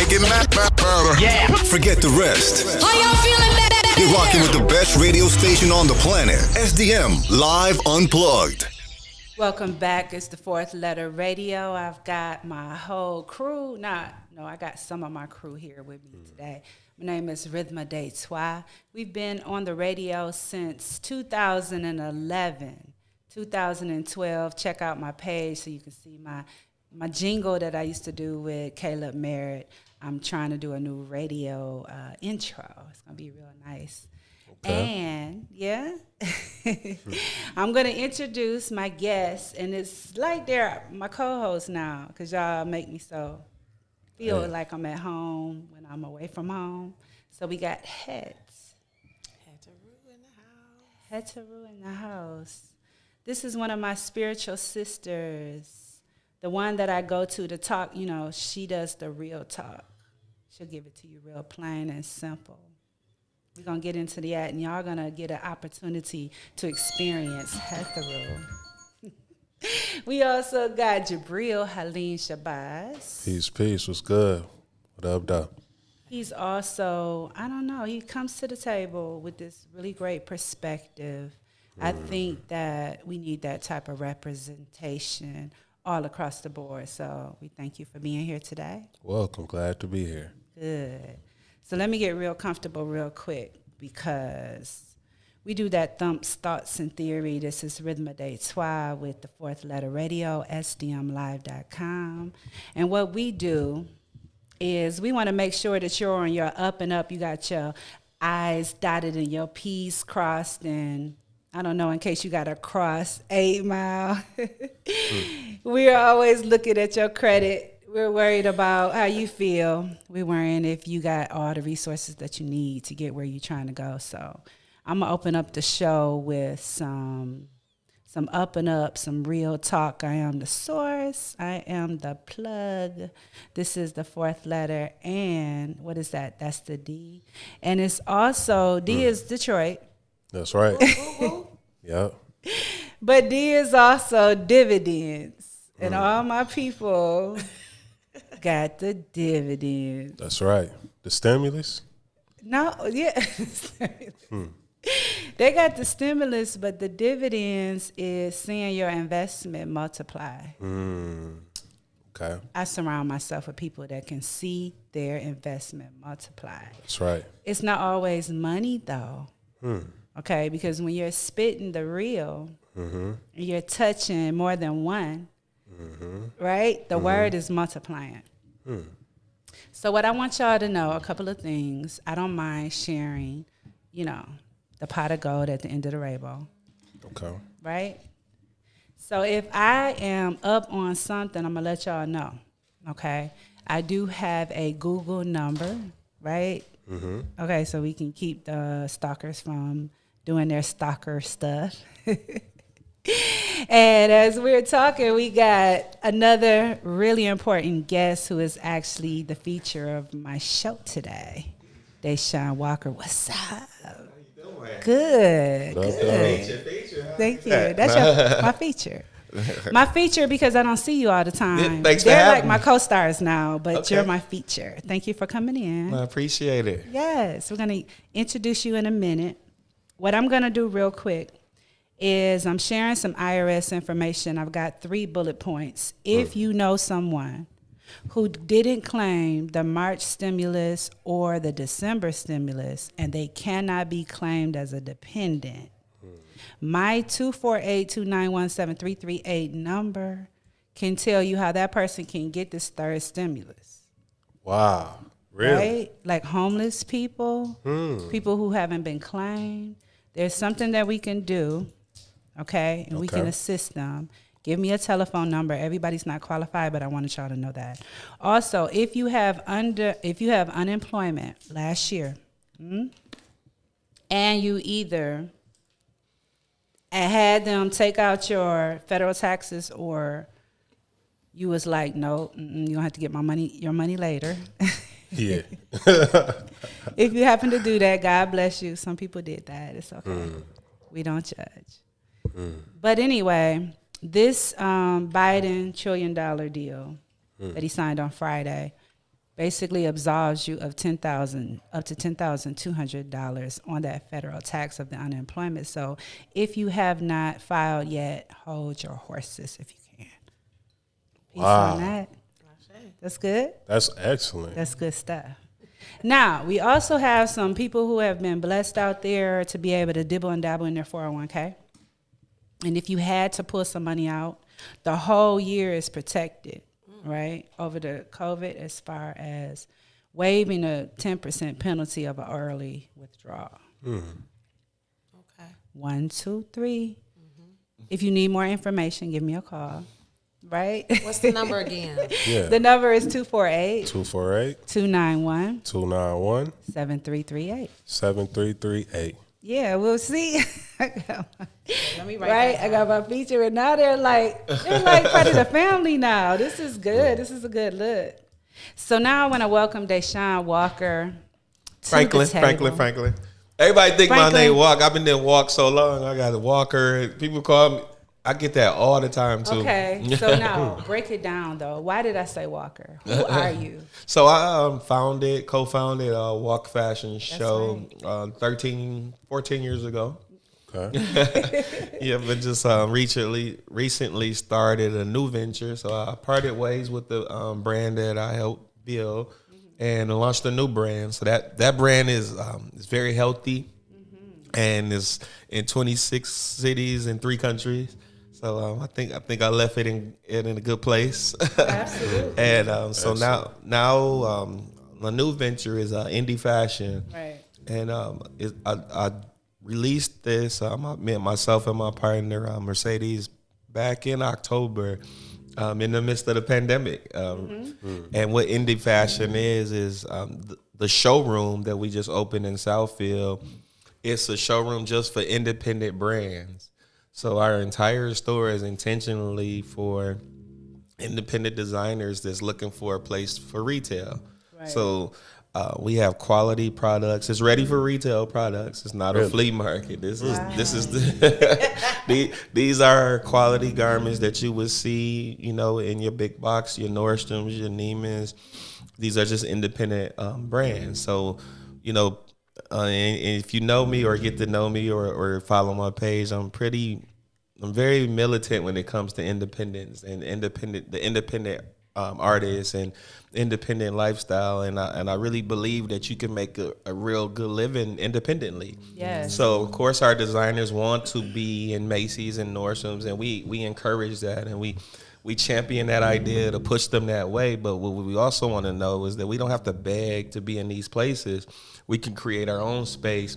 make it better. Yeah. Forget the rest. Are y'all feeling better? You're rocking with the best radio station on the planet. SDM Live Unplugged. Welcome back. It's the Fourth Letter Radio. I've got my whole crew. I got some of my crew here with me today. My name is Rhythma Deitwa. We've been on the radio since 2011, 2012. Check out my page so you can see my jingle that I used to do with Caleb Merritt. I'm trying to do a new radio intro. It's going to be real nice. Okay. And, yeah, I'm going to introduce my guests, and it's like they're my co-hosts now because y'all make me feel like I'm at home when I'm away from home. So we got Heads. Hetaru in the house. This is one of my spiritual sisters, the one that I go to talk. You know, she does the real talk. She'll give it to you real plain and simple. We're going to get into that, and y'all going to get an opportunity to experience Hetaru. We also got Jabril Halim Shabazz. Peace. What's good? What up, Doc? He's also, I don't know, he comes to the table with this really great perspective. I think that we need that type of representation all across the board. So we thank you for being here today. Welcome. Glad to be here. Good. So let me get real comfortable real quick because we do that Thumps, Thoughts, and Theory. This is Rhythma Deitwa with the Fourth Letter Radio, sdmlive.com. And what we do is we want to make sure that you're on your up and up. You got your I's dotted and your P's crossed, and I don't know, in case you got to cross 8 Mile. We're always looking at your credit. We're worried about how you feel. We're worrying if you got all the resources that you need to get where you're trying to go. So I'm going to open up the show with some up and up, some real talk. I am the source. I am the plug. This is the fourth letter. And what is that? That's the D. And it's also, D is Detroit. That's right. Yep. But D is also dividends. And all my people got the dividends. That's right. The stimulus? No, yeah. They got the stimulus, but the dividends is seeing your investment multiply. Okay. I surround myself with people that can see their investment multiply. That's right. It's not always money, though. Okay, because when you're spitting the real, you're touching more than one, right? The word is multiplying. So what I want y'all to know, a couple of things. I don't mind sharing, the pot of gold at the end of the rainbow. Okay. Right? So if I am up on something, I'm going to let y'all know, okay? I do have a Google number, right? Okay, so we can keep the stalkers from doing their stalker stuff. And as we're talking, we got another really important guest who is actually the feature of my show today. Deshaun Walker, what's up? How you doing? Good. Feature. Thank you. That's my feature. My feature because I don't see you all the time. Thanks They're for like having my me. co-stars now, but Okay. you're my feature. Thank you for coming in. I appreciate it. Yes, we're going to introduce you in a minute. What I'm going to do real quick is I'm sharing some IRS information. I've got 3 bullet points. If you know someone who didn't claim the March stimulus or the December stimulus and they cannot be claimed as a dependent, my 248-291-7338 number can tell you how that person can get this third stimulus. Wow. Really? Right? Like homeless people, people who haven't been claimed. There's something that we can do, okay? And we can assist them. Give me a telephone number. Everybody's not qualified, but I wanted y'all to know that. Also, if you have unemployment last year, and you either had them take out your federal taxes or you was like, no, you're going to have to get your money later. Yeah. If you happen to do that, God bless you. Some people did that. It's okay. We don't judge. But anyway, this Biden $1 trillion deal that he signed on Friday basically absolves you of $10,000 up to $10,200 on that federal tax of the unemployment. So if you have not filed yet, hold your horses if you can. Peace Wow. on that. That's good. That's excellent. That's good stuff. Now, we also have some people who have been blessed out there to be able to dibble and dabble in their 401k. And if you had to pull some money out, the whole year is protected, right, over the COVID, as far as waiving a 10% penalty of an early withdrawal. Okay. 1, 2, 3. If you need more information, give me a call, right? What's the number again? Yeah. The number is 248 248 291 291 7338. 7338. Yeah, we'll see. Let me write Right, that I got my feature, and now they're like part of the family now. This is good. This is a good look. So now I want to welcome Deshaun Walker to Franklin, the table. Franklin. Everybody think Franklin. my name Walk. I've been there Walk so long. I got a Walker. People call me. I get that all the time too. Okay, so now break it down though. Why did I say Walker? Who are you? So I co-founded Walk Fashion Show 14 years ago. Okay. Yeah, but just recently started a new venture. So I parted ways with the brand that I helped build and launched a new brand. So that brand is very healthy and is in 26 cities in 3 countries. So I think I left it in a good place. Absolutely. And so now the new venture is indie fashion. Right. And I released this, myself and my partner, Mercedes, back in October in the midst of the pandemic. And what indie fashion is the showroom that we just opened in Southfield. It's a showroom just for independent brands. So our entire store is intentionally for independent designers that's looking for a place for retail. Right. So we have quality products. It's ready for retail products. It's not a flea market. This is these are quality garments that you would see, in your big box, your Nordstroms, your Neiman's. These are just independent brands. So, and if you know me or get to know me or follow my page, I'm very militant when it comes to independence and independent artists and independent lifestyle, and I really believe that you can make a real good living independently. Yes. So of course our designers want to be in Macy's and Nordstrom's, and we encourage that, and we champion that idea to push them that way. But what we also want to know is that we don't have to beg to be in these places. We can create our own space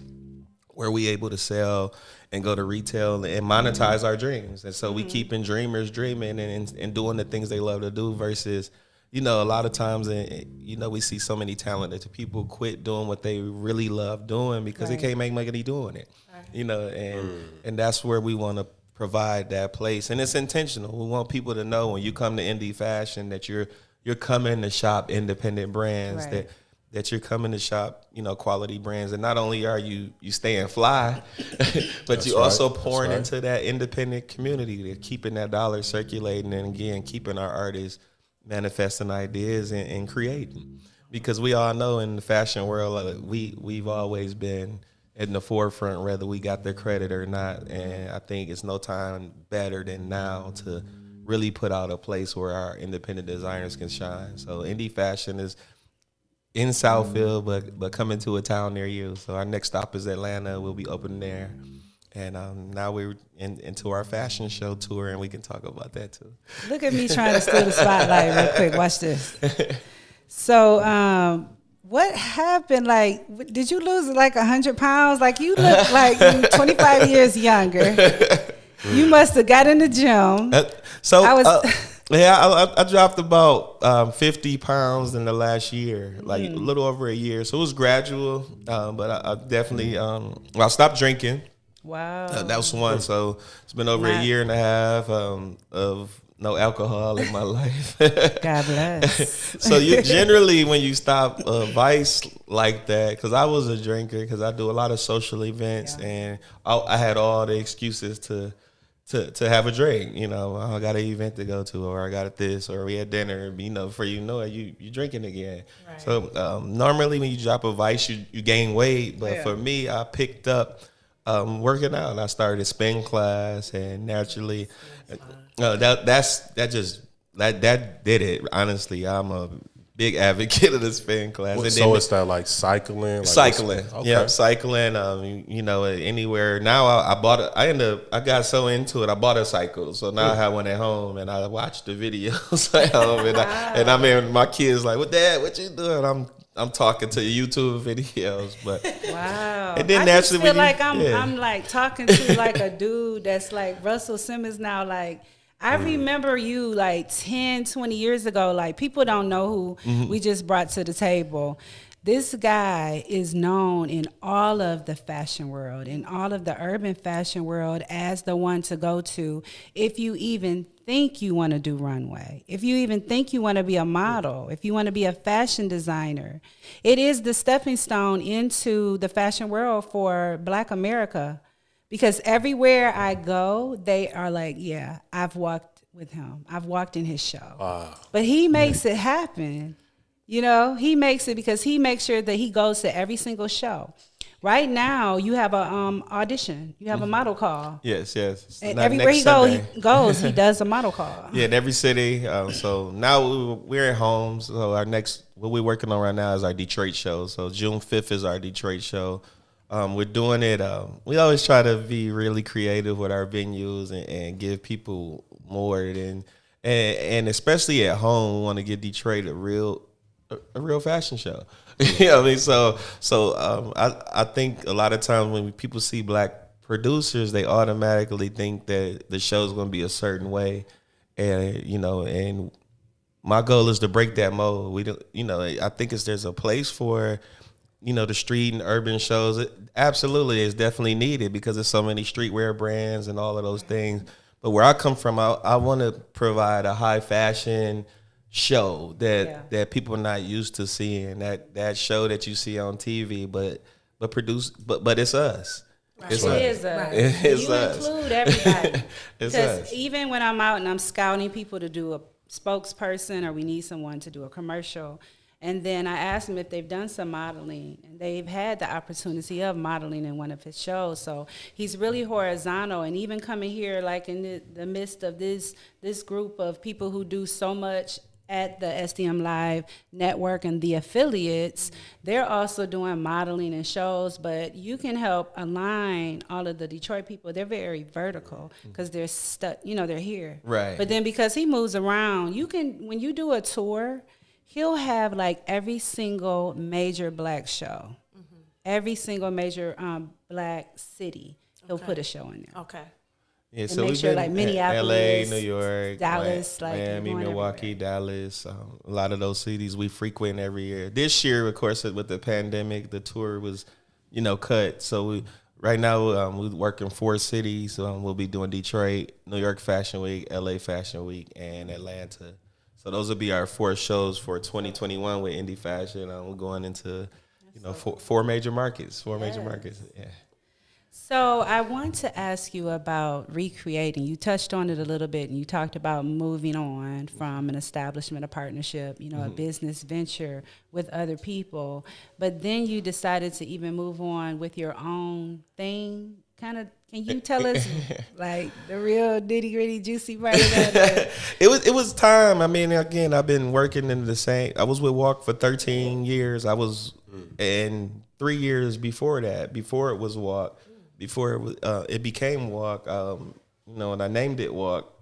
where we able to sell and go to retail and monetize our dreams. And so we keeping dreamers dreaming and doing the things they love to do versus, a lot of times, we see so many talented people quit doing what they really love doing because they can't make money doing it, and that's where we want to provide that place. And it's intentional. We want people to know when you come to indie fashion that you're coming to shop independent brands, that you're coming to shop, quality brands. And not only are you staying fly, but you also pouring into that independent community. They're keeping that dollar circulating, and again, keeping our artists manifesting ideas and creating. Because we all know in the fashion world, we've always been in the forefront, whether we got the credit or not. And I think it's no time better than now to really put out a place where our independent designers can shine. So indie fashion is in Southfield, but coming to a town near you. So our next stop is Atlanta. We'll be opening there. And now we're into our fashion show tour, and we can talk about that too. Look at me trying to steal the spotlight real quick. Watch this. So what happened? Like, did you lose 100 pounds? Like, you look like you're 25 years younger. You must have got in the gym. I dropped about 50 pounds in the last year, a little over a year. So it was gradual, but I definitely, I stopped drinking. Wow. That was one. So it's been over a year and a half of no alcohol in my life. God bless. So you generally, when you stop vice like that, because I was a drinker, because I do a lot of social events, and I had all the excuses to to have a drink. You know, I got an event to go to, or I got this, or we had dinner. You know, before you know it, you drinking again. Right. So normally when you drop a vice, you gain weight. But for me, I picked up working out, and I started a spin class, and naturally, that did it. Honestly, I'm a big advocate of the spin class. And So it's that like cycling? Like cycling, okay. yeah, cycling. You know, anywhere. Now I got so into it. I bought a cycle, so now I have one at home, and I watch the videos at home, and I mean, my kids like, "What, Dad? What you doing?" I'm talking to YouTube videos, but wow. And then I just naturally, feel like I'm like talking to like a dude that's like Russell Simmons now. Like I remember you like 10, 20 years ago. Like people don't know who we just brought to the table. This guy is known in all of the fashion world, in all of the urban fashion world as the one to go to if you even think you want to do runway, if you even think you want to be a model, if you want to be a fashion designer. It is the stepping stone into the fashion world for Black America, because everywhere I go, they are like, yeah, I've walked with him. I've walked in his show. But he makes it happen. You know, he makes it because he makes sure that he goes to every single show. Right now, you have a audition. You have a model call. yes. And Not everywhere next he Sunday. goes, he does a model call. Yeah, in every city. So now we're at home. So what we're working on right now is our Detroit show. So June 5th is our Detroit show. We're doing it. We always try to be really creative with our venues and give people more and especially at home, we want to give Detroit a real fashion show. You know what I mean? So I think a lot of times when people see Black producers, they automatically think that the show's going to be a certain way, and my goal is to break that mold. We don't, I think there's a place for, the street and urban shows. It absolutely is definitely needed because there's so many streetwear brands and all of those things. But where I come from, I want to provide a high fashion show that people are not used to seeing. That show that you see on TV, but it's us. Right. It's It us. is us. It's You us. include everybody. It's Because us. even when I'm out and I'm scouting people to do a spokesperson or we need someone to do a commercial, and then I ask them if they've done some modeling, and they've had the opportunity of modeling in one of his shows. So he's really horizontal, and even coming here, like in the midst of this group of people who do so much at the SDM Live network and the affiliates, they're also doing modeling and shows, but you can help align all of the Detroit people. They're very vertical because they're stuck, they're here. Right. But then because he moves around, when you do a tour, he'll have like every single major Black show, every single major Black city. He'll put a show in there. Okay. Yeah, And so make we've sure, been like, in Minneapolis, LA, New York, Dallas, like, Miami, you're going Milwaukee, Dallas. A lot of those cities we frequent every year. This year, of course, with the pandemic, the tour was, cut. So right now we work in 4 cities. We'll be doing Detroit, New York Fashion Week, LA Fashion Week, and Atlanta. So those will be our 4 shows for 2021 with Indie Fashion. We're going into, four major markets. 4 major markets. Yeah. So I want to ask you about recreating. You touched on it a little bit, and you talked about moving on from an establishment, a partnership, a business venture with other people. But then you decided to even move on with your own thing. Can you tell us like the real nitty gritty juicy part of that? It was time. I mean, again, I've been working in the same. I was with Walk for 13 years. I was, and 3 years before that, before it was Walk. Before it became Walk, and I named it Walk,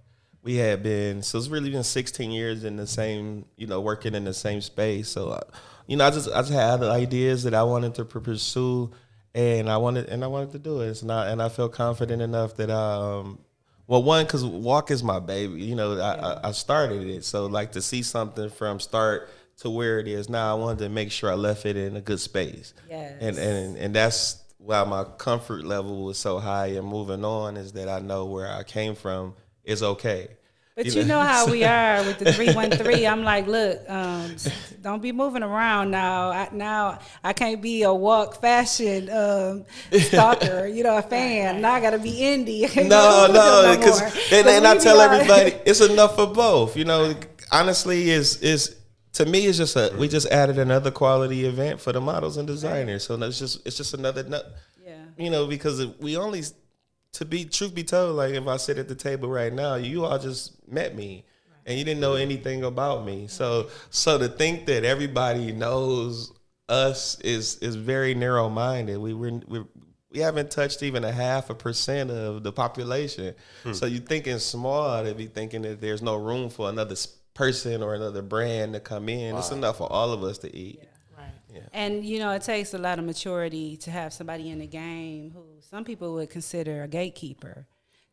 we had been, so it's really been 16 years in the same, working in the same space. So, I just had ideas that I wanted to pursue, and I wanted to do it. And I felt confident enough that because Walk is my baby. I started it, so like to see something from start to where it is now, I wanted to make sure I left it in a good space. Yes. And that's why my comfort level was so high and moving on, is that I know where I came from is okay. But you know how we are with the 313. I'm like, look, don't be moving around now. I can't be a walk fashion stalker, a fan. Now I got to be indie. No, because and I tell everybody it's enough for both. Honestly, is to me it's just we just added another quality event for the models and designers. So it's just another. Because we only. To be truth be told, like if I sit at the table right now, you all just met me and you didn't know anything about me. So to think that everybody knows us is very narrow minded. We haven't touched even 0.5% of the population. So you thinking small to be thinking that there's no room for another person or another brand to come in. Wow. It's enough for all of us to eat. Yeah. Yeah. And, it takes a lot of maturity to have somebody in the game who some people would consider a gatekeeper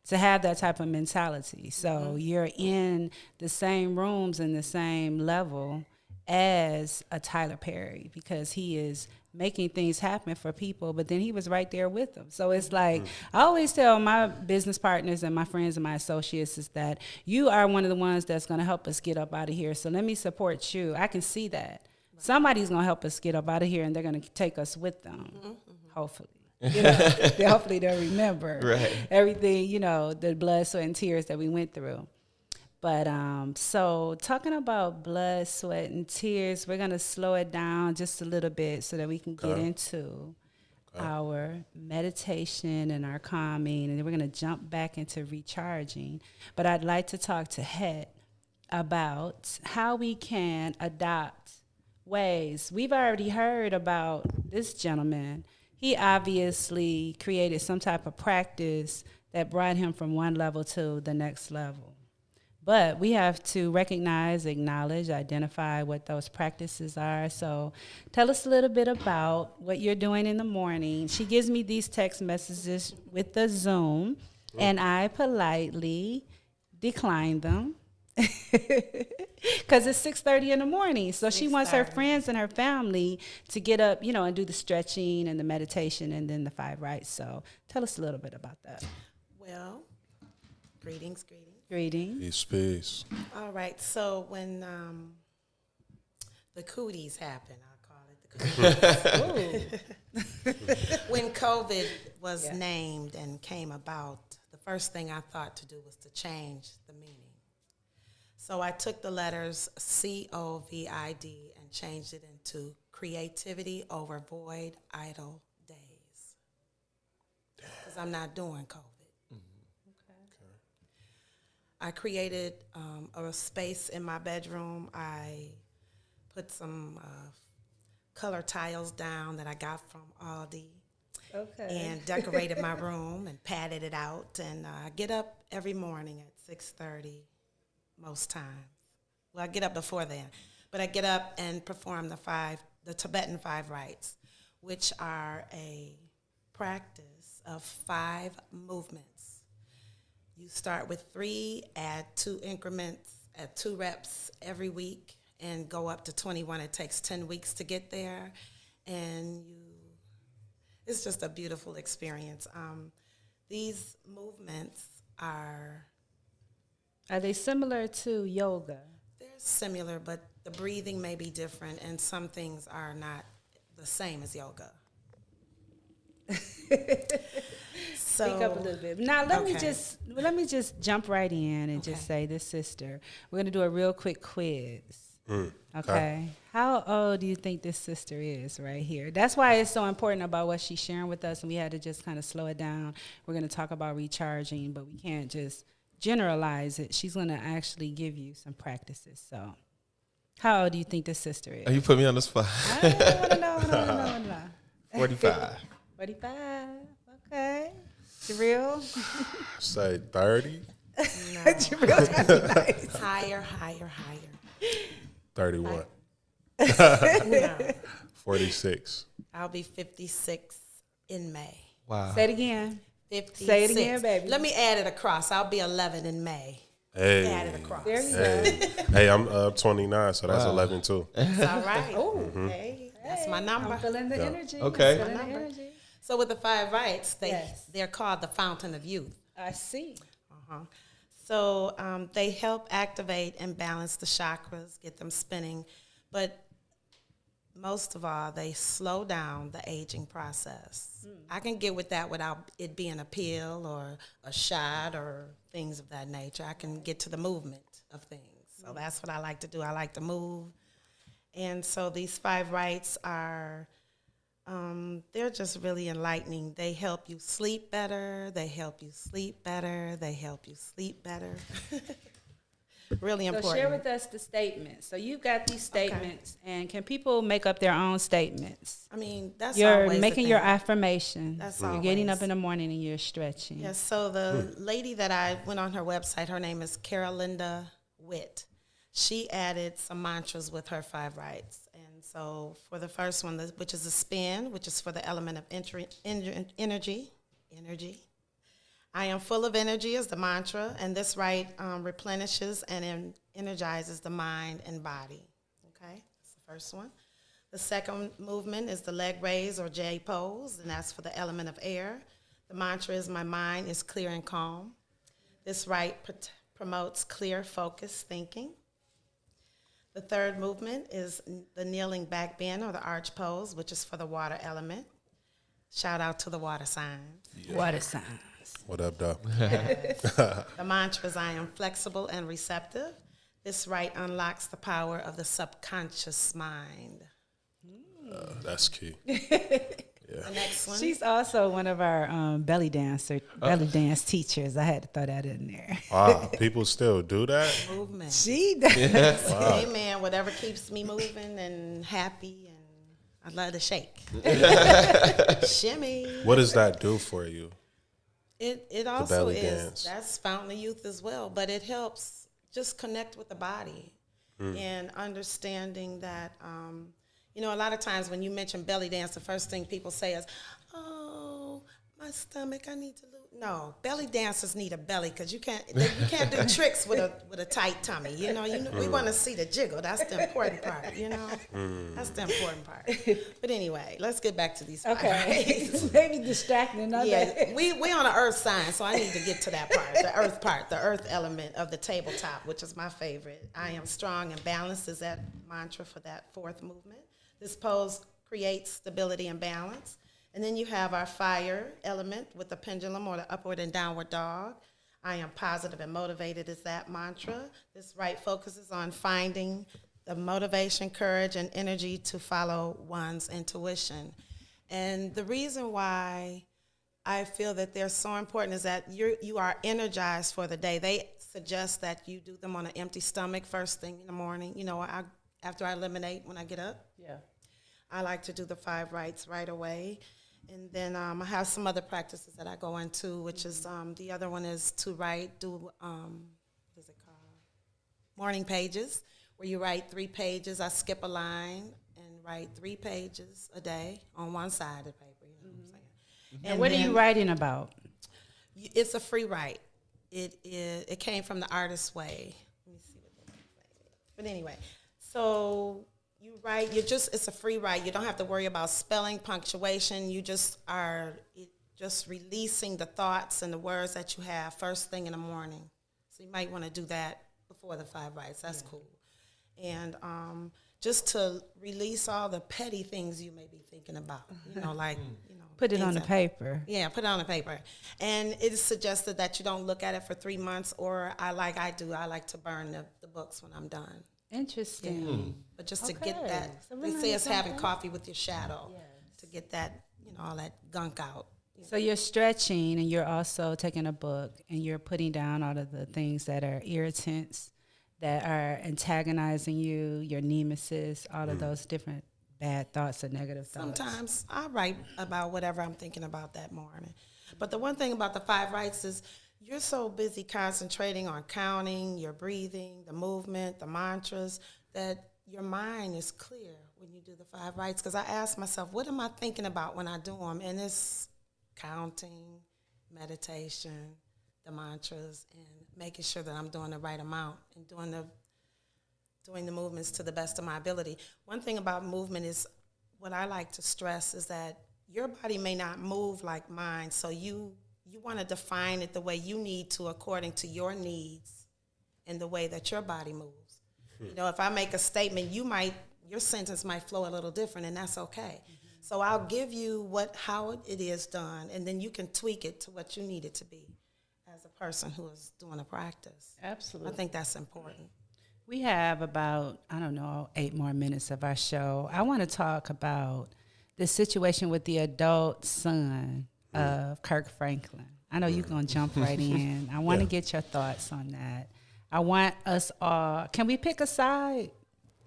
to have that type of mentality. So you're in the same rooms and the same level as a Tyler Perry because he is making things happen for people, but then he was right there with them. So it's like, I always tell my business partners and my friends and my associates is that you are one of the ones that's going to help us get up out of here. So let me support you. I can see that. Somebody's going to help us get up out of here, and they're going to take us with them, hopefully. Hopefully they'll remember everything, the blood, sweat, and tears that we went through. But so talking about blood, sweat, and tears, we're going to slow it down just a little bit so that we can get into our meditation and our calming, and then we're going to jump back into recharging. But I'd like to talk to Het about how we can adopt ways. We've already heard about this gentleman. He obviously created some type of practice that brought him from one level to the next level. But we have to recognize, acknowledge, identify what those practices are. So tell us a little bit about what you're doing in the morning. She gives me these text messages with the Zoom, and I politely decline them. Because it's 6:30 in the morning. So she wants her friends and her family to get up, and do the stretching and the meditation and then the 5 rights. So tell us a little bit about that. Well, greetings. Peace. All right. So when the cooties happen, I call it the cooties. When COVID was named and came about, the first thing I thought to do was to change the meaning. So I took the letters COVID and changed it into creativity over void, idle days. Because I'm not doing COVID. Okay. I created a space in my bedroom. I put some color tiles down that I got from Aldi. Okay. And decorated my room and padded it out. And I get up every morning at 6:30. Most times. Well, I get up before then. But I get up and perform the Tibetan 5 rights, which are a practice of 5 movements. You start with 3, add 2 increments, add 2 reps every week, and go up to 21. It takes 10 weeks to get there. And it's just a beautiful experience. These movements are they similar to yoga? They're similar, but the breathing may be different, and some things are not the same as yoga. Speak up a little bit. Now let me just jump right in and just say this, sister. We're gonna do a real quick quiz. Okay. How old do you think this sister is right here? That's why it's so important about what she's sharing with us, and we had to just kind of slow it down. We're gonna talk about recharging, but we can't just generalize it. She's going to actually give you some practices. So how old do you think this sister is? Oh, you put me on the spot. I want to know. 45. 45. Okay. Jabril? Say 30. No. Jabril, nice. Higher. 31. No. 46. I'll be 56 in May. Wow. Say it again. 56. Say it again, baby. Let me add it across. I'll be 11 in May. Hey. Add it across. There you go. Hey, I'm 29, so that's 11 too. That's all right. Hey, that's my number. I'm feeling the energy. Okay. I'm feeling the energy. So with the 5 rights, they're called the Fountain of Youth. I see. So they help activate and balance the chakras, get them spinning. But most of all, they slow down the aging process. I can get with that without it being a pill or a shot or things of that nature. I can get to the movement of things. So that's what I like to do. I like to move. And so these 5 rights are, they're just really enlightening. They help you sleep better. They help you sleep better. They help you sleep better. Really important. So share with us the statements. So you've got these statements, and can people make up their own statements? I mean, that's You're always making the your thing. affirmation. That's You're getting always. up in the morning and you're stretching. Yes, so the lady that I went on her website, her name is Carolinda Witt. She added some mantras with her 5 rights. And so for the first one, which is a spin, which is for the element of energy. I am full of energy is the mantra, and this right replenishes and energizes the mind and body. Okay, that's the first one. The second movement is the leg raise or J pose, and that's for the element of air. The mantra is my mind is clear and calm. This right promotes clear, focused thinking. The third movement is the kneeling back bend or the arch pose, which is for the water element. Shout out to the water signs. Yeah. Water signs. What up, though? The mantra is I am flexible and receptive. This right unlocks the power of the subconscious mind. That's key. The next one. She's also one of our belly dance teachers. I had to throw that in there. Wow, people still do that? Movement. She does. Wow. Amen. Whatever keeps me moving and happy, and I love to shake. Shimmy. What does that do for you? It also belly is. dance. That's Fountain of Youth as well, but it helps just connect with the body and understanding that, you know, a lot of times when you mention belly dance, the first thing people say is, oh, my stomach, I need to lose. No, belly dancers need a belly because you can't do tricks with a tight tummy. You know, we want to see the jiggle. That's the important part. You know, that's the important part. But anyway, let's get back to these. Okay, maybe distracting. Yeah, we on the earth sign, so I need to get to that part, the earth element of the tabletop, which is my favorite. I am strong and balanced is that mantra for that 4th movement. This pose creates stability and balance. And then you have our fire element with the pendulum or the upward and downward dog. I am positive and motivated is that mantra. This right focuses on finding the motivation, courage, and energy to follow one's intuition. And the reason why I feel that they're so important is that you are energized for the day. They suggest that you do them on an empty stomach first thing in the morning. You know, after I eliminate when I get up. Yeah. I like to do the 5 rights right away. And then I have some other practices that I go into, which is the other one is to do, what is it called? Morning pages, where you write 3 pages. I skip a line and write 3 pages a day on one side of the paper. You know what I'm saying? And what are you writing about? It's a free write. It came from the Artist's Way. Let me see what they say. But anyway, so you write, it's a free write. You don't have to worry about spelling, punctuation. You just are just releasing the thoughts and the words that you have first thing in the morning. So you might want to do that before the 5 rights. That's cool. And just to release all the petty things you may be thinking about, you know, like, you know. Put it on the paper. Yeah, put it on the paper. And it is suggested that you don't look at it for 3 months, or I like to burn the books when I'm done. Interesting. Yeah. But just to get that, so they say it's having coffee with your shadow, to get that, you know, all that gunk out. So you're stretching, and you're also taking a book, and you're putting down all of the things that are irritants, that are antagonizing you, your nemesis, all of those different bad thoughts or negative thoughts. Sometimes I write about whatever I'm thinking about that morning. But the one thing about the 5 rights is you're so busy concentrating on counting, your breathing, the movement, the mantras, that your mind is clear when you do the 5 rights. Because I ask myself, what am I thinking about when I do them? And it's counting, meditation, the mantras, and making sure that I'm doing the right amount and doing the movements to the best of my ability. One thing about movement is, what I like to stress is that your body may not move like mine, so you you want to define it the way you need to according to your needs and the way that your body moves. You know, if I make a statement, your sentence might flow a little different, and that's okay. So I'll give you how it is done, and then you can tweak it to what you need it to be as a person who is doing a practice. Absolutely. I think that's important. We have about, 8 more minutes of our show. I want to talk about the situation with the adult son of Kirk Franklin. I know you're going to jump right in. I want to get your thoughts on that. I want us all, can we pick a side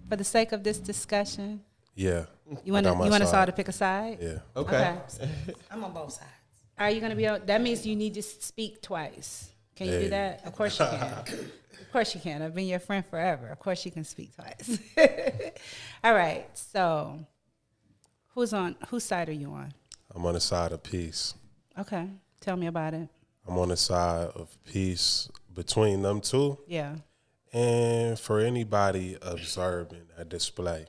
for the sake of this discussion? Yeah. You want us all to pick a side? Yeah. Okay. I'm on both sides. Are you going to be on? That means you need to speak twice. Can you do that? Of course you can. Of course you can. I've been your friend forever. Of course you can speak twice. All right. So whose side are you on? I'm on the side of peace. Okay. Tell me about it. I'm on the side of peace between them two. Yeah. And for anybody observing a display,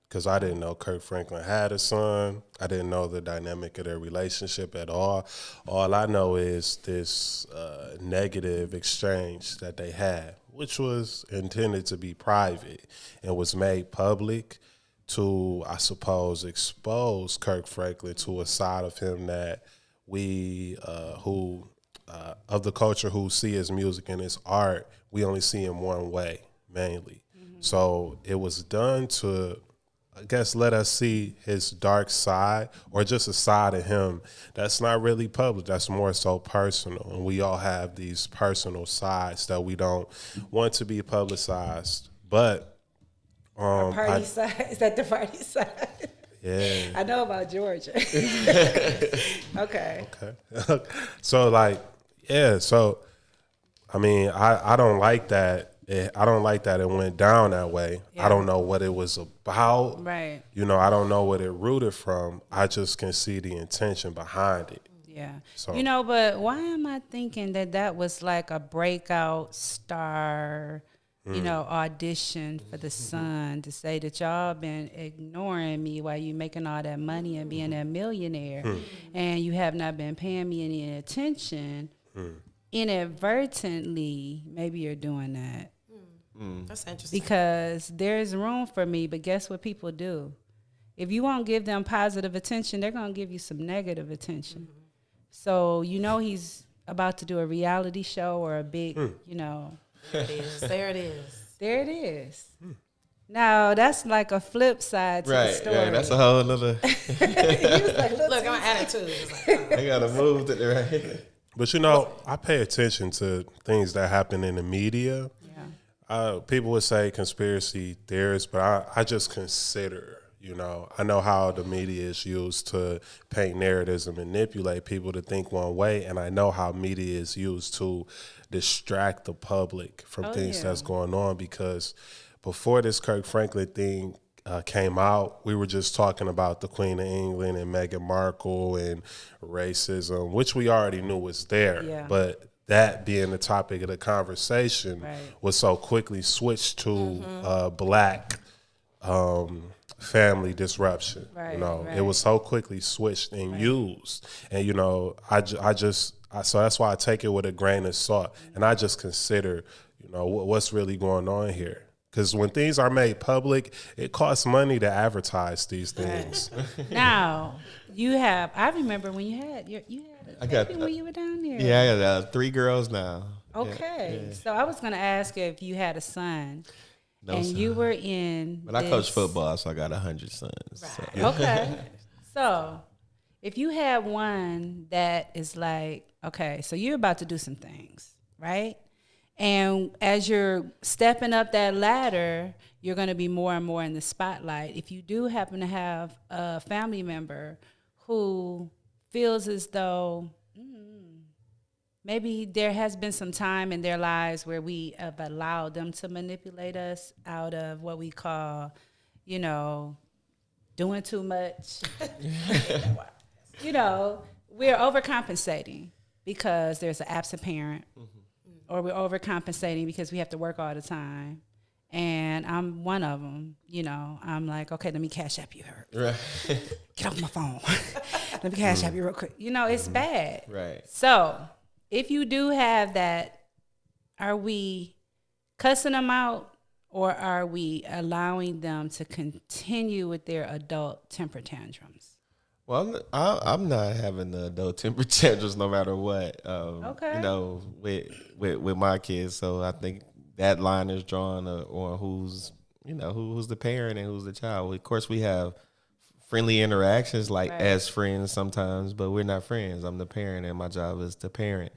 because I didn't know Kirk Franklin had a son. I didn't know the dynamic of their relationship at all. All I know is this negative exchange that they had, which was intended to be private and was made public to, I suppose, expose Kirk Franklin to a side of him that we of the culture who see his music and his art, we only see him one way, mainly. So it was done to, I guess, let us see his dark side, or just a side of him that's not really public, that's more so personal. And we all have these personal sides that we don't want to be publicized. But Party side? Is that the party side? yeah. I know about Georgia. Okay. So I mean, I don't like that. I don't like that it went down that way. Yeah. I don't know what it was about. Right. You know, I don't know what it rooted from. I just can see the intention behind it. Yeah. So, but why am I thinking that was like a breakout star, audition for the Sun to say that y'all been ignoring me while you making all that money and being a millionaire and you have not been paying me any attention. Inadvertently, maybe you're doing that. That's interesting. Because there's room for me, but guess what people do? If you won't give them positive attention, they're going to give you some negative attention. So, he's about to do a reality show or a big, There it is. There it is. There it is. Now, that's like a flip side to the story. Right, that's a whole other. Look, I'm attitude. It's like, I gotta move to the right. But I pay attention to things that happen in the media. People would say conspiracy theorists, but I just consider, I know how the media is used to paint narratives and manipulate people to think one way, and I know how media is used to distract the public from things that's going on, because before this Kirk Franklin thing came out, we were just talking about the Queen of England and Meghan Markle and racism, which we already knew was there. Yeah. But that being the topic of the conversation was so quickly switched to black family disruption. It was so quickly switched and used. And, so that's why I take it with a grain of salt. And I just consider, what's really going on here. Because when things are made public, it costs money to advertise these things. Now, I remember when you had a baby when you were down there. Yeah, I got 3 girls now. Okay. Yeah. So I was going to ask you if you had a son. No son. You were in. But I coach football, so I got 100 sons. Right. So. Okay. So if you had one that is like, okay, so you're about to do some things, right? And as you're stepping up that ladder, you're going to be more and more in the spotlight. If you do happen to have a family member who feels as though maybe there has been some time in their lives where we have allowed them to manipulate us out of what we call, doing too much. We're overcompensating because there's an absent parent. Or we're overcompensating because we have to work all the time. And I'm one of them, I'm like, okay, let me cash app you. Right. Get off my phone. Let me cash app you real quick. You know, it's bad. Right. So if you do have that, are we cussing them out, or are we allowing them to continue with their adult temper tantrums? Well, I'm not having the adult temper tantrums no matter what. Okay. You know, with my kids, so I think that line is drawn on who's the parent and who's the child. Of course, we have friendly interactions like as friends sometimes, but we're not friends. I'm the parent, and my job is to parent.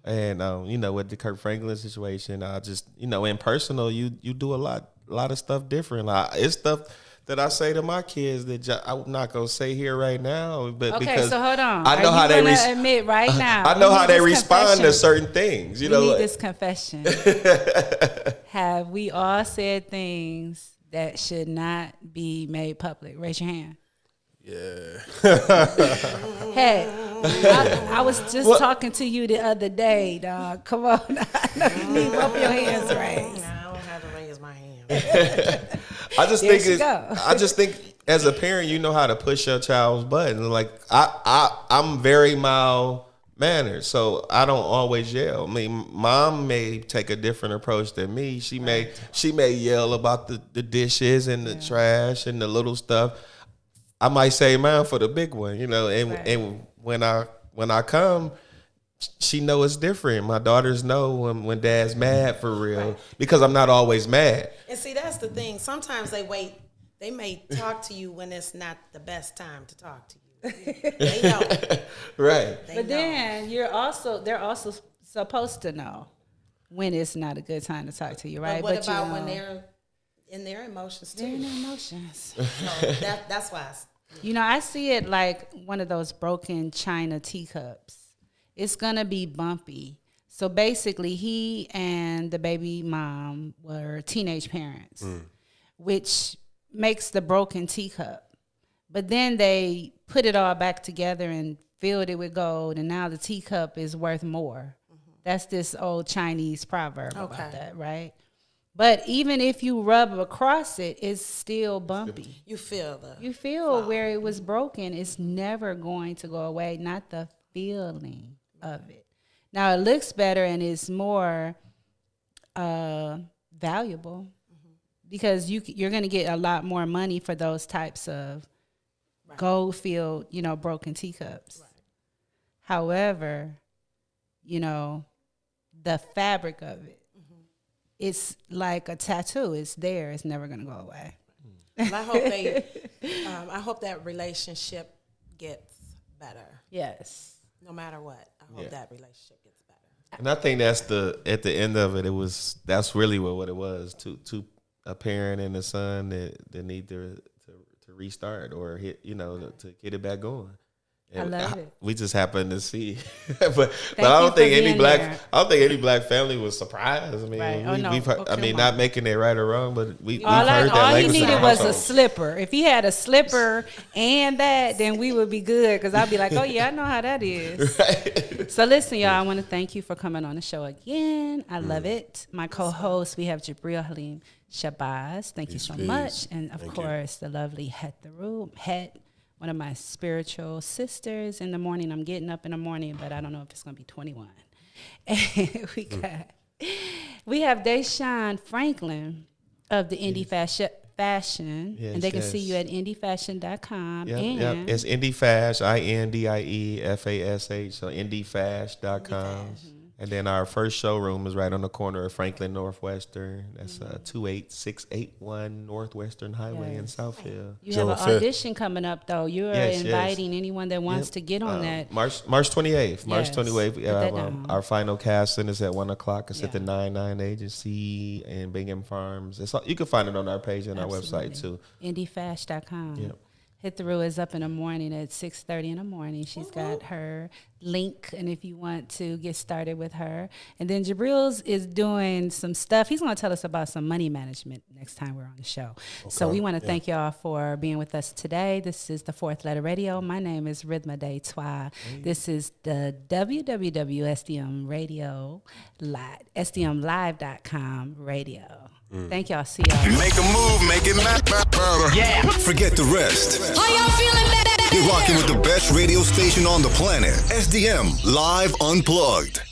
And you know, with the Kirk Franklin situation, I just, you know, in personal, you do a lot of stuff different. It's stuff that I say to my kids that I'm not gonna say here right now, but Okay, because so hold on. I know Are how you they gonna admit right now. I know We how need they this respond to confession. certain things. You We know, need this confession. Have we all said things that should not be made public? Raise your hand. Yeah. Hey, I was just talking to you the other day, dog. Come on. I know you need both your hands raised. No, I don't have to raise my hand. I just There think she go. I just think as a parent, you know how to push your child's button. Like I'm very mild mannered, so I don't always yell. I mean, mom may take a different approach than me. She may yell about the dishes and the trash and the little stuff. I might say mine for the big one, you know. And when I come, she know it's different. My daughters know when dad's mad for real, because I'm not always mad. And see, that's the thing. Sometimes they wait. They may talk to you when it's not the best time to talk to you. They know. Right. They know. Then they're also supposed to know when it's not a good time to talk to you, right? But what you about know, when they're in their emotions they're too? in their emotions? So that's why. You know, I see it like one of those broken china teacups. It's gonna be bumpy. So basically, he and the baby mom were teenage parents, which makes the broken teacup. But then they put it all back together and filled it with gold, and now the teacup is worth more. That's this old Chinese proverb about that, right? But even if you rub across it, it's still bumpy. You feel Where it was broken. It's never going to go away, not the feeling of it. Now, it looks better and it's more valuable because you're going to get a lot more money for those types of gold-filled, you know, broken teacups. Right. However, you know, the fabric of it, it's like a tattoo. It's there. It's never going to go away. Well, I hope that relationship gets better. Yes. No matter what, I hope that relationship gets better. And I think that's at the end of it. That's really what it was. To a parent and a son that need to restart or to get it back going. And I love it. We just happened to see, but I don't think any black family was surprised. I mean, right. Not making it right or wrong, but we've heard that. All he legacy needed was a household. slipper. If he had a slipper and that, then we would be good. Because I'd be like, oh yeah, I know how that is. Right. So listen, y'all, I want to thank you for coming on the show again. I love it. My co-host, we have Jabril Halim Shabazz. Thank you so much, and of course the lovely Het the Room one of my spiritual sisters. In the morning, I'm getting up in the morning, but I don't know if it's going to be 21. And we have Deshaun Franklin of the Indie Fashion, and they can see you at indiefashion.com. Yep. It's IndieFash, INDIEFASH, so IndieFash.com. And then our first showroom is right on the corner of Franklin Northwestern. That's 28681 Northwestern Highway in Southfield. You have an audition coming up, though. You are inviting anyone that wants to get on that. March 28th. March 28th. We have our final casting is at 1 o'clock. It's at the 99 Agency in Bingham Farms. You can find it on our page and our website, too. IndieFash.com. Yep. Hit the Rue is up in the morning at 6:30 in the morning. She's got her link, and if you want to get started with her. And then Jabril's is doing some stuff. He's going to tell us about some money management next time we're on the show. Okay. So we want to thank y'all for being with us today. This is the Fourth Letter Radio. My name is Rhythma Day Twa. This is the www.SDM Radio Live, SDMLive.com radio. Thank y'all. See y'all. Make a move, make it matter. Yeah. Forget the rest. How y'all feeling? You're rocking with the best radio station on the planet, SDM Live Unplugged.